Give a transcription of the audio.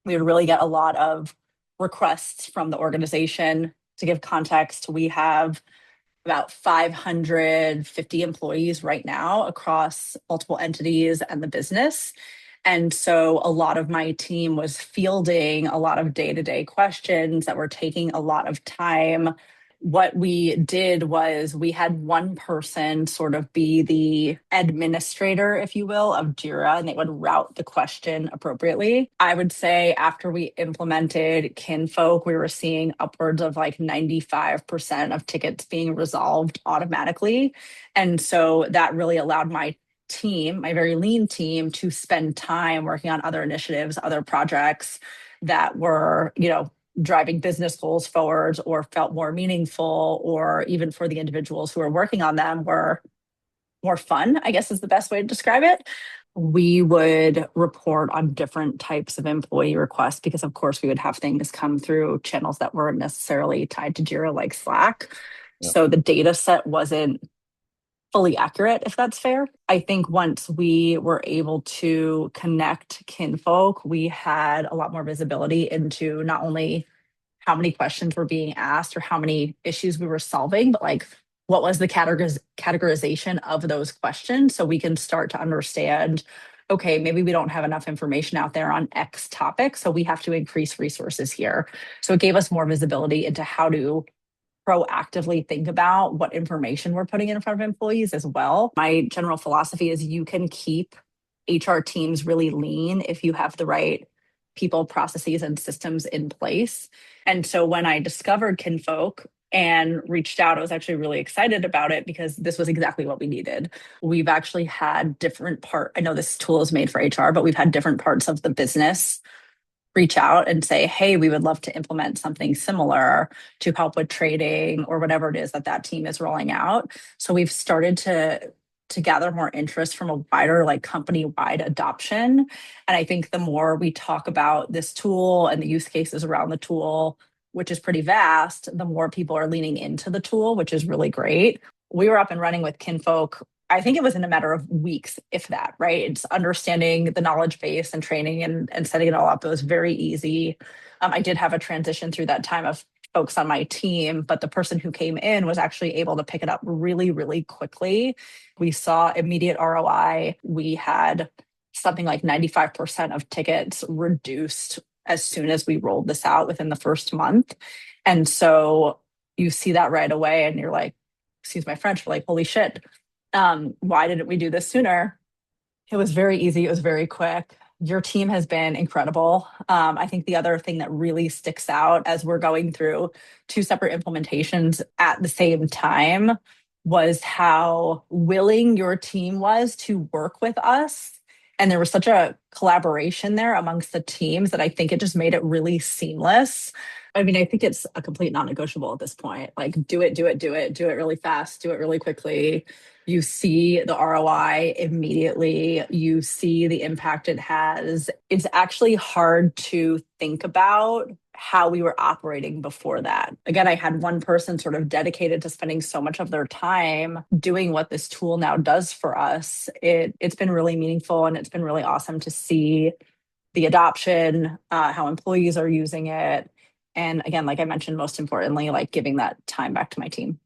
we would really get a lot of requests from the organization. To give context, we have about 550 employees right now across multiple entities and the business. And so a lot of my team was fielding a lot of day to day questions that were taking a lot of time. What we did was we had one person sort of be the administrator, if you will, of Jira, and they would route the question appropriately. I would say after we implemented Kinfolk, we were seeing upwards of like 95% of tickets being resolved automatically. And so that really allowed my team, my very lean team, to spend time working on other initiatives, other projects that were, driving business goals forward or felt more meaningful, or even for the individuals who are working on them were more fun, I guess is the best way to describe it. We would report on different types of employee requests because, of course, we would have things come through channels that weren't necessarily tied to Jira, like Slack. Yeah. So the data set wasn't fully accurate, if that's fair. I think once we were able to connect Kinfolk, we had a lot more visibility into not only how many questions were being asked or how many issues we were solving, but like what was the categorization of those questions, so we can start to understand, okay, maybe we don't have enough information out there on X topic, so we have to increase resources here. So it gave us more visibility into how to proactively think about what information we're putting in front of employees as well. My general philosophy is you can keep HR teams really lean if you have the right people, processes, and systems in place. And so when I discovered Kinfolk and reached out, I was actually really excited about it because this was exactly what we needed. We've actually had I know this tool is made for HR, but we've had different parts of the business reach out and say, hey, we would love to implement something similar to help with trading or whatever it is that that team is rolling out. So we've started to gather more interest from a wider, like, company-wide adoption. And I think the more we talk about this tool and the use cases around the tool, which is pretty vast, the more people are leaning into the tool, which is really great. We were up and running with Kinfolk. I think it was in a matter of weeks, if that, right? It's understanding the knowledge base and training and setting it all up. It was very easy. I did have a transition through that time of folks on my team, but the person who came in was actually able to pick it up really, really quickly. We saw immediate ROI. We had something like 95% of tickets reduced as soon as we rolled this out within the first month. And so you see that right away and you're like, excuse my French, but like, holy shit, why didn't we do this sooner? It was very easy. It was very quick. Your team has been incredible. I think the other thing that really sticks out as we're going through two separate implementations at the same time was how willing your team was to work with us. And there was such a collaboration there amongst the teams that I think it just made it really seamless. I mean, I think it's a complete non-negotiable at this point. Like, do it, do it, do it, do it really fast, do it really quickly. You see the ROI immediately. You see the impact it has. It's actually hard to think about how we were operating before that. Again, I had one person sort of dedicated to spending so much of their time doing what this tool now does for us. It's been really meaningful, and it's been really awesome to see the adoption, how employees are using it. And again, like I mentioned, most importantly, like giving that time back to my team.